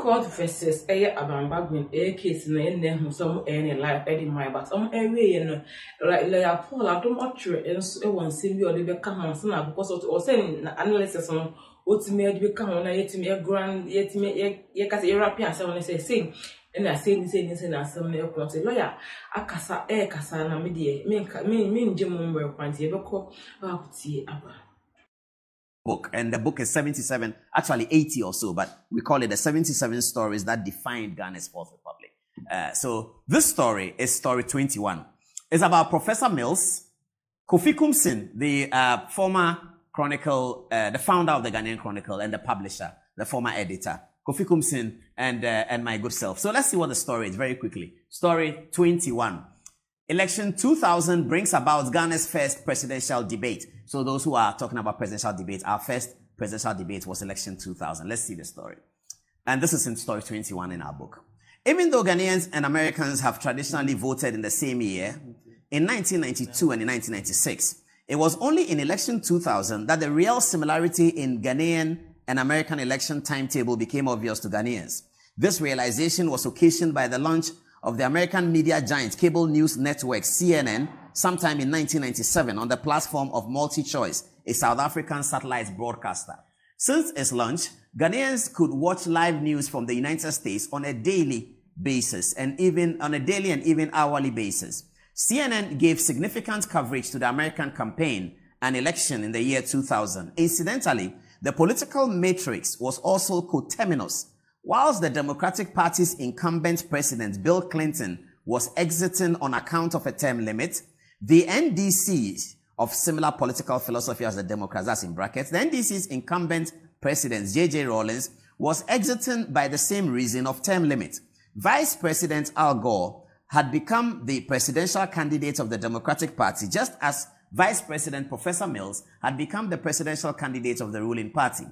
Court versus Bagbin case no some any life my but area like Paul I don't watch and one sim or the come because of saying analysis on what made become on yet me a grand yet me European someone say and I say some lawyer akasa kasa na media mean Jim work one year book, and the book is 77, actually 80 or so, but we call it the 77 stories that defined Ghana's Fourth Republic. So this story is story 21. It's about Professor Mills, Kofi Kumsin, the former Chronicle, the founder of the Ghanaian Chronicle and the publisher, the former editor, Kofi Kumsin and my good self. So let's see what the story is very quickly. Story 21. Election 2000 brings about Ghana's first presidential debate. So those who are talking about presidential debate, our first presidential debate was election 2000. Let's see the story. And this is in story 21 in our book. Even though Ghanaians and Americans have traditionally voted in the same year, in 1992 and in 1996, it was only in election 2000 that the real similarity in Ghanaian and American election timetable became obvious to Ghanaians. This realization was occasioned by the launch of the American media giant cable news network CNN sometime in 1997 on the platform of MultiChoice, a South African satellite broadcaster. Since its launch, Ghanaians could watch live news from the United States on a daily basis and even hourly basis. CNN gave significant coverage to the American campaign and election in the year 2000. Incidentally, the political matrix was also coterminous. Whilst the Democratic Party's incumbent president, Bill Clinton, was exiting on account of a term limit, the NDC of similar political philosophy as the Democrats, that's in brackets, the NDC's incumbent president, J.J. Rawlings, was exiting by the same reason of term limit. Vice President Al Gore had become the presidential candidate of the Democratic Party, just as Vice President Professor Mills had become the presidential candidate of the ruling party.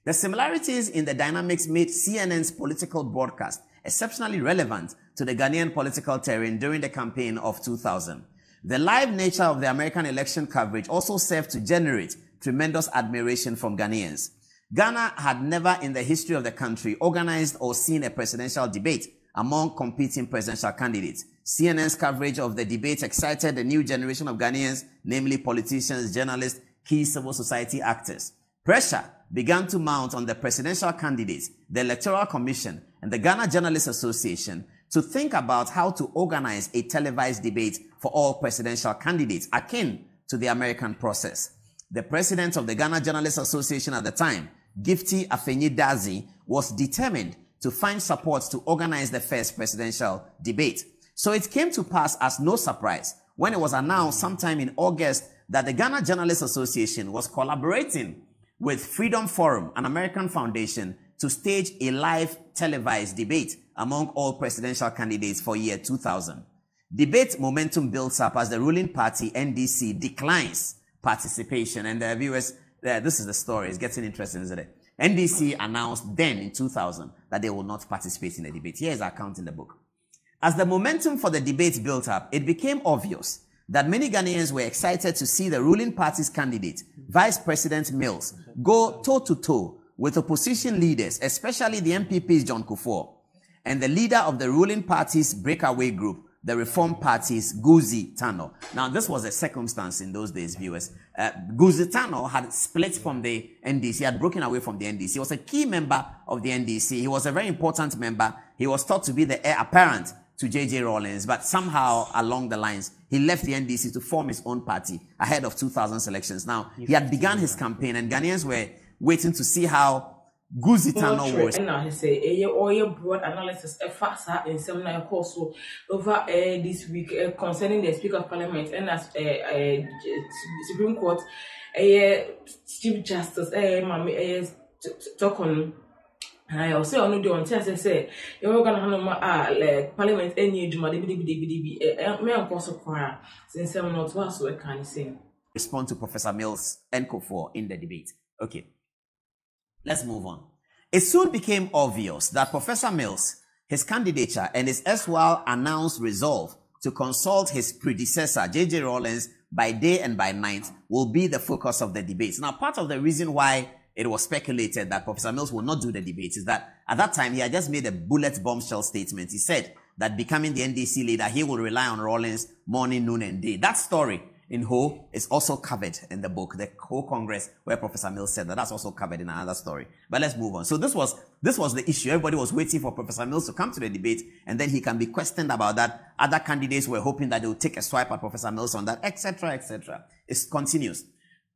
The similarities in the dynamics made CNN's political broadcast exceptionally relevant to the Ghanaian political terrain during the campaign of 2000. The live nature of the American election coverage also served to generate tremendous admiration from Ghanaians. Ghana had never in the history of the country organized or seen a presidential debate among competing presidential candidates. CNN's coverage of the debate excited the new generation of Ghanaians, namely politicians, journalists, key civil society actors. Pressure began to mount on the presidential candidates, the Electoral Commission, and the Ghana Journalists Association to think about how to organize a televised debate for all presidential candidates, akin to the American process. The president of the Ghana Journalists Association at the time, Gifty Afenyi-Dazi, was determined to find support to organize the first presidential debate. So it came to pass as no surprise when it was announced sometime in August that the Ghana Journalists Association was collaborating with Freedom Forum, an American foundation, to stage a live televised debate among all presidential candidates for year 2000. Debate momentum builds up as the ruling party, NDC, declines participation. And the viewers, this is the story. It's getting interesting, isn't it? NDC announced then in 2000 that they will not participate in the debate. Here's our account in the book. As the momentum for the debate built up, it became obvious that many Ghanaians were excited to see the ruling party's candidate, Vice President Mills, go toe-to-toe with opposition leaders, especially the MPP's John Kufuor, and the leader of the ruling party's breakaway group, the Reform Party's Guzi Tano. Now, this was a circumstance in those days, viewers. Guzi Tano had split from the NDC, had broken away from the NDC. He was a key member of the NDC. He was a very important member. He was thought to be the heir apparent to J.J. Rawlings, but somehow along the lines, he left the NDC to form his own party ahead of 2000 elections. Now, he had begun his campaign, and Ghanaians were waiting to see how Guzi Tano was. And I say, a broad analysis, a faster in seminar course over this week concerning the Speaker of Parliament and as Supreme Court, Chief Justice, talk on. I also know the one chance say you're gonna have Parliament any Juma me also choir since I'm not was so I can say. Respond to Professor Mills and Kufuor in the debate. Okay, let's move on. It soon became obvious that Professor Mills, his candidature, and his erstwhile announced resolve to consult his predecessor, J.J. Rawlings, by day and by night, will be the focus of the debates. Now, part of the reason why it was speculated that Professor Mills would not do the debates is that at that time he had just made a bullet bombshell statement. He said that becoming the NDC leader, he will rely on Rawlings morning, noon, and day. That story in whole is also covered in the book, the whole Congress, where Professor Mills said that. That's also covered in another story. But let's move on. So this was the issue. Everybody was waiting for Professor Mills to come to the debate, and then he can be questioned about that. Other candidates were hoping that they would take a swipe at Professor Mills on that, etc., etc. It continues.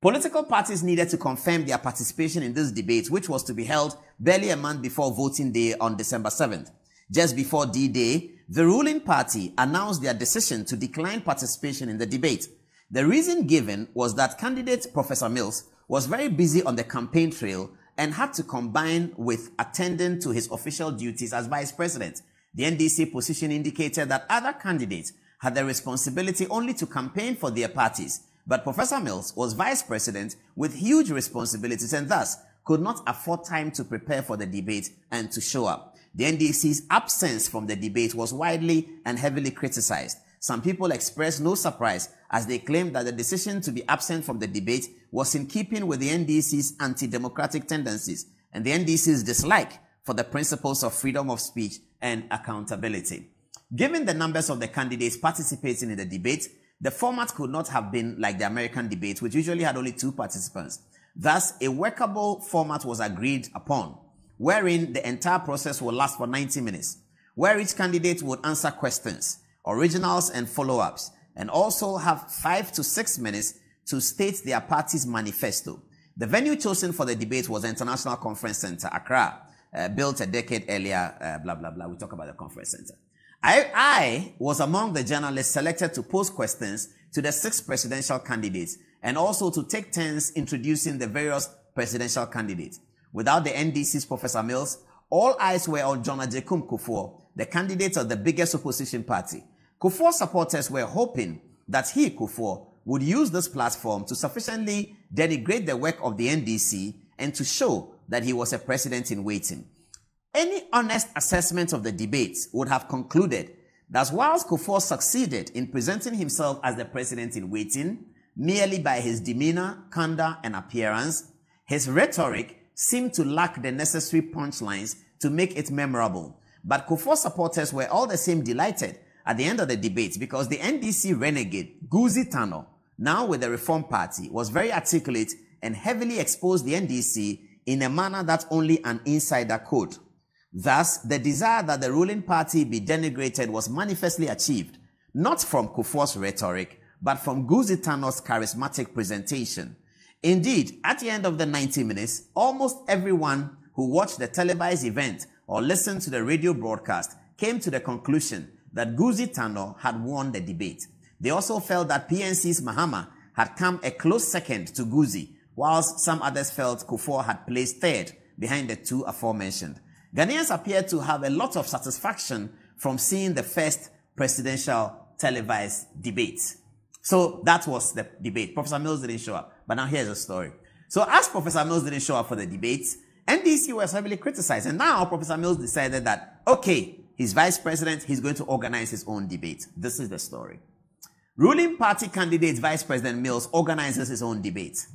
Political parties needed to confirm their participation in this debate, which was to be held barely a month before voting day on December 7th. Just before D-Day, the ruling party announced their decision to decline participation in the debate. The reason given was that candidate Professor Mills was very busy on the campaign trail and had to combine with attending to his official duties as vice president. The NDC position indicated that other candidates had the responsibility only to campaign for their parties, but Professor Mills was vice president with huge responsibilities and thus could not afford time to prepare for the debate and to show up. The NDC's absence from the debate was widely and heavily criticized. Some people expressed no surprise as they claimed that the decision to be absent from the debate was in keeping with the NDC's anti-democratic tendencies and the NDC's dislike for the principles of freedom of speech and accountability. Given the numbers of the candidates participating in the debate, the format could not have been like the American debate, which usually had only 2 participants. Thus, a workable format was agreed upon, wherein the entire process will last for 90 minutes, where each candidate would answer questions, originals and follow-ups, and also have 5 to 6 minutes to state their party's manifesto. The venue chosen for the debate was the International Conference Center, Accra, built a decade earlier, blah, blah, blah. We talk about the conference center. I was among the journalists selected to pose questions to the 6 presidential candidates and also to take turns introducing the various presidential candidates. Without the NDC's Professor Mills, all eyes were on John Agyekum Kufuor, the candidate of the biggest opposition party. Kufuor supporters were hoping that he, Kufuor, would use this platform to sufficiently denigrate the work of the NDC and to show that he was a president in waiting. Any honest assessment of the debates would have concluded that whilst Kufuor succeeded in presenting himself as the president in waiting, merely by his demeanor, candor, and appearance, his rhetoric seemed to lack the necessary punchlines to make it memorable. But Kufuor supporters were all the same delighted at the end of the debate because the NDC renegade, Guzi Tano, now with the Reform Party, was very articulate and heavily exposed the NDC in a manner that only an insider could. Thus, the desire that the ruling party be denigrated was manifestly achieved, not from Kufuor's rhetoric, but from Guzi Tano's charismatic presentation. Indeed, at the end of the 90 minutes, almost everyone who watched the televised event or listened to the radio broadcast came to the conclusion that Guzi Tano had won the debate. They also felt that PNC's Mahama had come a close second to Guzi, whilst some others felt Kufuor had placed third behind the 2 aforementioned. Ghanaians appeared to have a lot of satisfaction from seeing the first presidential televised debate. So that was the debate. Professor Mills didn't show up. But now here's the story. So as Professor Mills didn't show up for the debates, NDC was heavily criticized. And now Professor Mills decided that, okay, he's vice president, he's going to organize his own debate. This is the story. Ruling party candidate Vice President Mills organizes his own debate.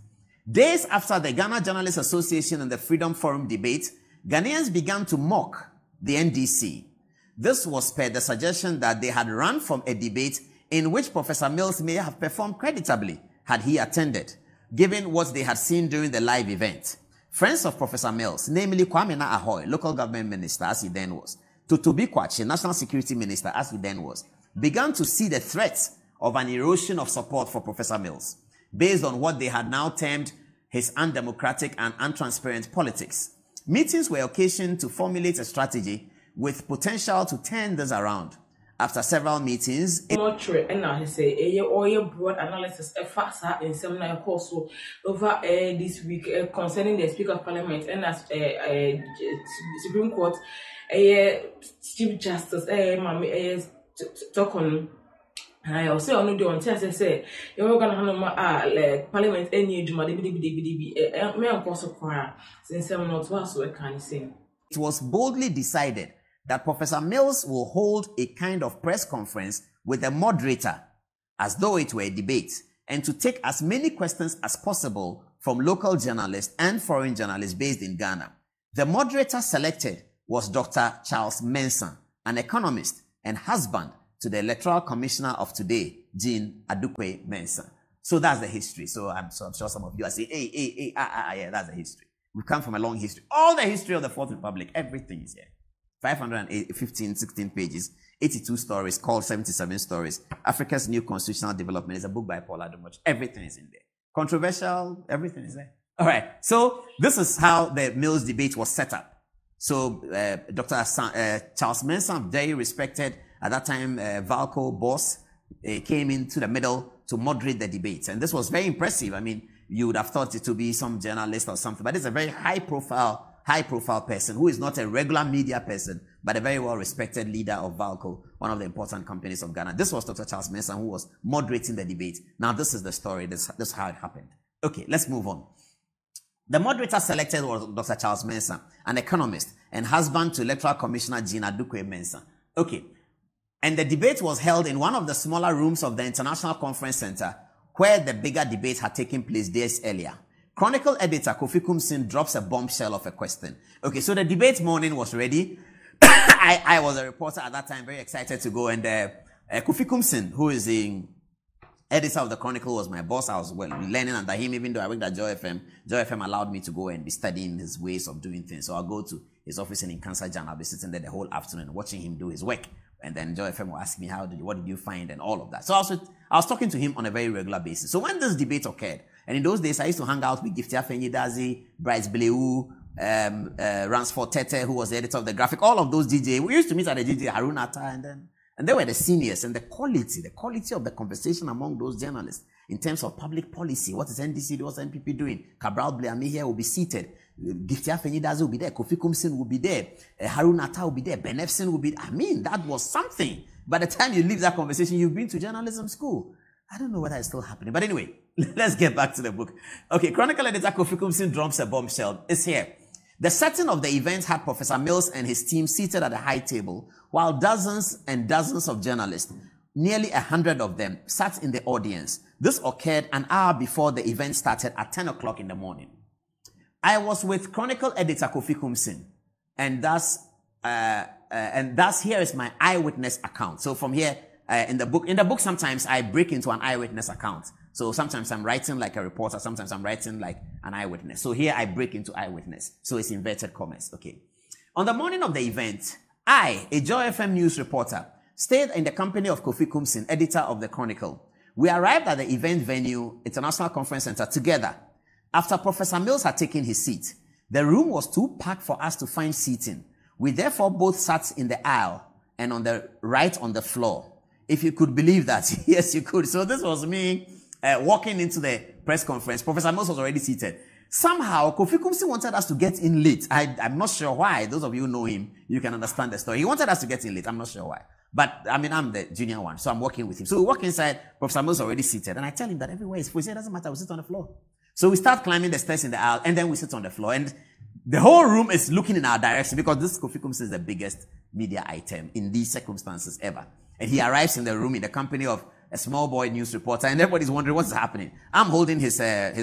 Days after the Ghana Journalists Association and the Freedom Forum debate, Ghanaians began to mock the NDC. This was per the suggestion that they had run from a debate in which Professor Mills may have performed creditably had he attended, given what they had seen during the live event. Friends of Professor Mills, namely Kwame Ná-Ahoy, local government minister as he then was, Totobi Kwachi, national security minister as he then was, began to see the threats of an erosion of support for Professor Mills, based on what they had now termed his undemocratic and untransparent politics. Meetings were occasioned to formulate a strategy with potential to turn this around. After several meetings, broad analysis in seminar course over this week concerning the Speaker of Parliament and as Supreme Court, Chief Justice, talk on. I also on the on say you're gonna have Parliament any juma me uncle choir since I'm not so can say. It was boldly decided that Professor Mills will hold a kind of press conference with a moderator as though it were a debate and to take as many questions as possible from local journalists and foreign journalists based in Ghana. The moderator selected was Dr. Charles Mensah, an economist and husband to the Electoral Commissioner of today, Jean Adukwe Mensah. So that's the history. So I'm sure some of you are saying, yeah, that's the history. We come from a long history. All the history of the Fourth Republic, everything is here. 515, 16 pages, 82 stories, called 77 Stories. Africa's New Constitutional Development is a book by Paul Ademuch. Everything is in there. Controversial, everything is there. All right. So this is how the Mills debate was set up. So Dr. Charles Mensah, very respected at that time, Valco boss, came into the middle to moderate the debates. And this was very impressive. I mean, you would have thought it to be some journalist or something, but it's a very high profile person who is not a regular media person, but a very well-respected leader of Valco, one of the important companies of Ghana. This was Dr. Charles Mensah who was moderating the debate. Now, this is the story. This is how it happened. Okay, let's move on. The moderator selected was Dr. Charles Mensah, an economist and husband to Electoral Commissioner Jean Adukwe Mensah. Okay, and the debate was held in one of the smaller rooms of the International Conference Center where the bigger debate had taken place days earlier. Chronicle editor Kofi Kumsin drops a bombshell of a question. Okay, so the debate morning was ready. I was a reporter at that time, very excited to go. And Kofi Kumsin, who is the editor of the Chronicle, was my boss. I was learning under him, even though I worked at Joy FM. Joy FM allowed me to go and be studying his ways of doing things. So I'll go to his office in Nkansa. I'll be sitting there the whole afternoon watching him do his work. And then Joy FM will ask me, what did you find, and all of that. So I was talking to him on a very regular basis. So when this debate occurred, and in those days, I used to hang out with Gifty Afenyidazi, Bryce Bleu, Ransford Tete, who was the editor of The Graphic, all of those DJ. We used to meet at the DJ Harunata, and they were the seniors, and the quality of the conversation among those journalists in terms of public policy. What is NDC, what's NPP doing? Cabral Bleami here will be seated. Gifty Afenyidazi will be there. Kofi Kumsin will be there. Harunata will be there. Ben Efson will be there. I mean, that was something. By the time you leave that conversation, you've been to journalism school. I don't know whether it's still happening. But anyway, let's get back to the book. Okay, Chronicle editor Kofi Kumsin drops a bombshell. It's here. The setting of the event had Professor Mills and his team seated at a high table, while dozens and dozens of journalists, nearly 100 of them, sat in the audience. This occurred an hour before the event started at 10 o'clock in the morning. I was with Chronicle editor Kofi Kumsin, and thus here is my eyewitness account. So from here, in the book, sometimes I break into an eyewitness account. So sometimes I'm writing like a reporter, sometimes I'm writing like an eyewitness. So here I break into eyewitness. So it's inverted commas. Okay. On the morning of the event, I, a Joy FM news reporter, stayed in the company of Kofi Kumsin, editor of the Chronicle. We arrived at the event venue, International Conference Center, together. After Professor Mills had taken his seat, the room was too packed for us to find seating. We therefore both sat in the aisle and on the right on the floor. If you could believe that. Yes, you could. So this was me walking into the press conference. Professor Mills was already seated. Somehow, Kofi Kumsin wanted us to get in late. I'm not sure why. Those of you who know him, you can understand the story. He wanted us to get in late. I'm not sure why. But, I mean, I'm the junior one, so I'm working with him. So we walk inside. Professor Mills already seated. And I tell him that everywhere is full. He said, it doesn't matter. We sit on the floor. So we start climbing the stairs in the aisle, and then we sit on the floor. And the whole room is looking in our direction because this Kofi Kumsin is the biggest media item in these circumstances ever. And he arrives in the room in the company of a small boy news reporter, and everybody's wondering what's happening. I'm holding his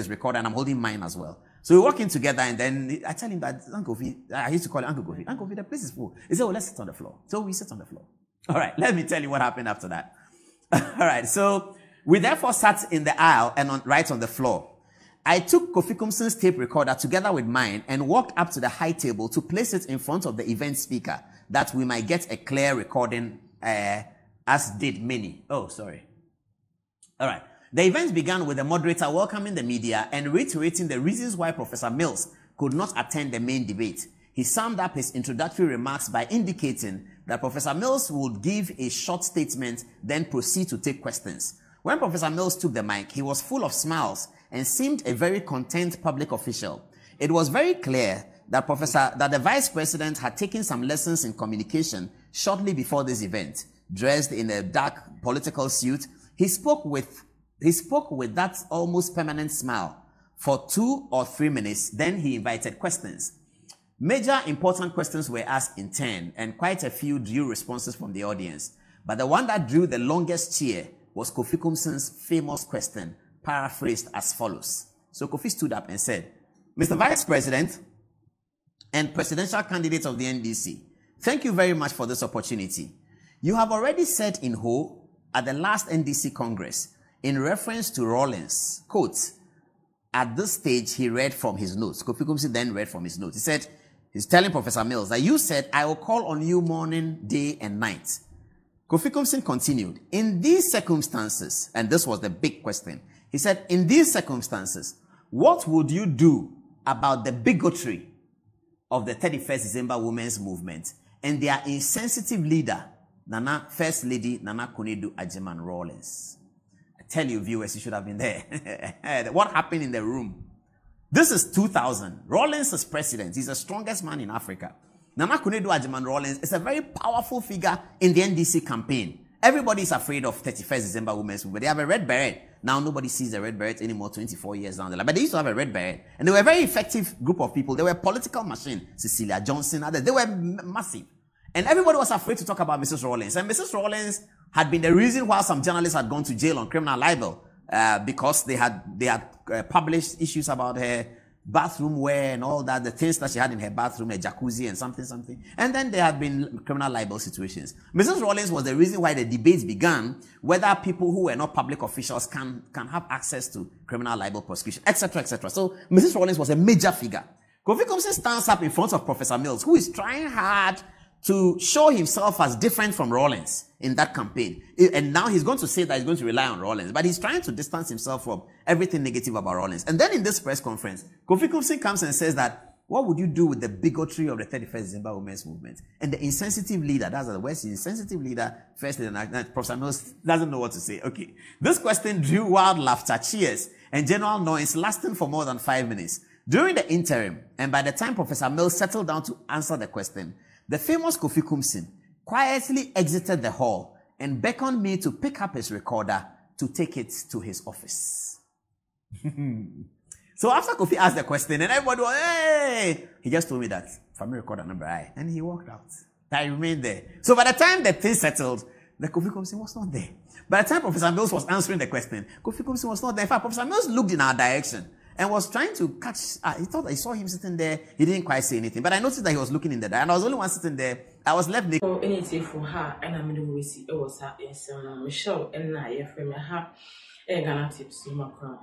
recorder, and I'm holding mine as well. So we walk in together, and then I tell him that, Uncle Kofi, I used to call him Uncle Kofi. Uncle Kofi, the place is full. He said, oh, let's sit on the floor. So we sit on the floor. All right, let me tell you what happened after that. All right, so we therefore sat in the aisle and right on the floor. I took Kofi Kumsin's tape recorder together with mine and walked up to the high table to place it in front of the event speaker that we might get a clear recording, as did many. Oh, sorry. All right. The event began with the moderator welcoming the media and reiterating the reasons why Professor Mills could not attend the main debate. He summed up his introductory remarks by indicating that Professor Mills would give a short statement, then proceed to take questions. When Professor Mills took the mic, he was full of smiles and seemed a very content public official. It was very clear that the Vice President had taken some lessons in communication shortly before this event. Dressed in a dark political suit, he spoke with that almost permanent smile for 2 or 3 minutes. Then he invited questions. Major important questions were asked in turn, and quite a few drew responses from the audience. But the one that drew the longest cheer was Kofi Kumsin's famous question, paraphrased as follows. So Kofi stood up and said, Mr. Vice President and presidential candidate of the NDC, thank you very much for this opportunity. You have already said in Ho at the last NDC Congress, in reference to Rawlings, quote, at this stage, he read from his notes. Kofi Kumsi then read from his notes. He said, he's telling Professor Mills that you said, I will call on you morning, day, and night. Kofi Kumsi continued, in these circumstances, and this was the big question, he said, in these circumstances, what would you do about the bigotry of the 31st December Women's Movement and their insensitive leader, Nana First Lady Nana Konadu Agyeman Rawlings? I tell you, viewers, you should have been there. What happened in the room? This is 2000. Rawlings is president. He's the strongest man in Africa. Nana Konadu Agyeman Rawlings is a very powerful figure in the NDC campaign. Everybody is afraid of 31st December Women's Movement. They have a red beret. Now nobody sees the red beret anymore 24 years down the line. But they used to have a red beret. And they were a very effective group of people. They were a political machine. Cecilia Johnson, others. They were massive. And everybody was afraid to talk about Mrs. Rawlings. And Mrs. Rawlings had been the reason why some journalists had gone to jail on criminal libel. Because they had published issues about her bathroom wear and all that, the things that she had in her bathroom, a jacuzzi and something. And then there had been criminal libel situations. Mrs. Rawlings was the reason why the debates began, whether people who were not public officials can have access to criminal libel prosecution, etc., etc. So Mrs. Rawlings was a major figure. Kofi Kumsi stands up in front of Professor Mills, who is trying hard to show himself as different from Rawlings in that campaign. And now he's going to say that he's going to rely on Rawlings, but he's trying to distance himself from everything negative about Rawlings. And then in this press conference, Kofi Kumsi comes and says that, what would you do with the bigotry of the 31st December Women's Movement? And the insensitive leader, that's the West insensitive leader, First Lady, Professor Mills doesn't know what to say. Okay. This question drew wild laughter, cheers, and general noise lasting for more than 5 minutes. During the interim, and by the time Professor Mills settled down to answer the question, the famous Kofi Kumsi quietly exited the hall and beckoned me to pick up his recorder to take it to his office. So after Kofi asked the question and everybody was, hey, he just told me that, family recorder number I, and he walked out. I remained there. So by the time the thing settled, the Kofi Kumsi was not there. By the time Professor Mills was answering the question, Kofi Kumsi was not there. In fact, Professor Mills looked in our direction and was trying to catch, he thought I saw him sitting there. He didn't quite say anything. But I noticed that he was looking in the direction. And I was the only one sitting there. I was left naked. So anything for her, and I'm going to see it was her, Michelle, and I, from her, Ghanatube, so my crown.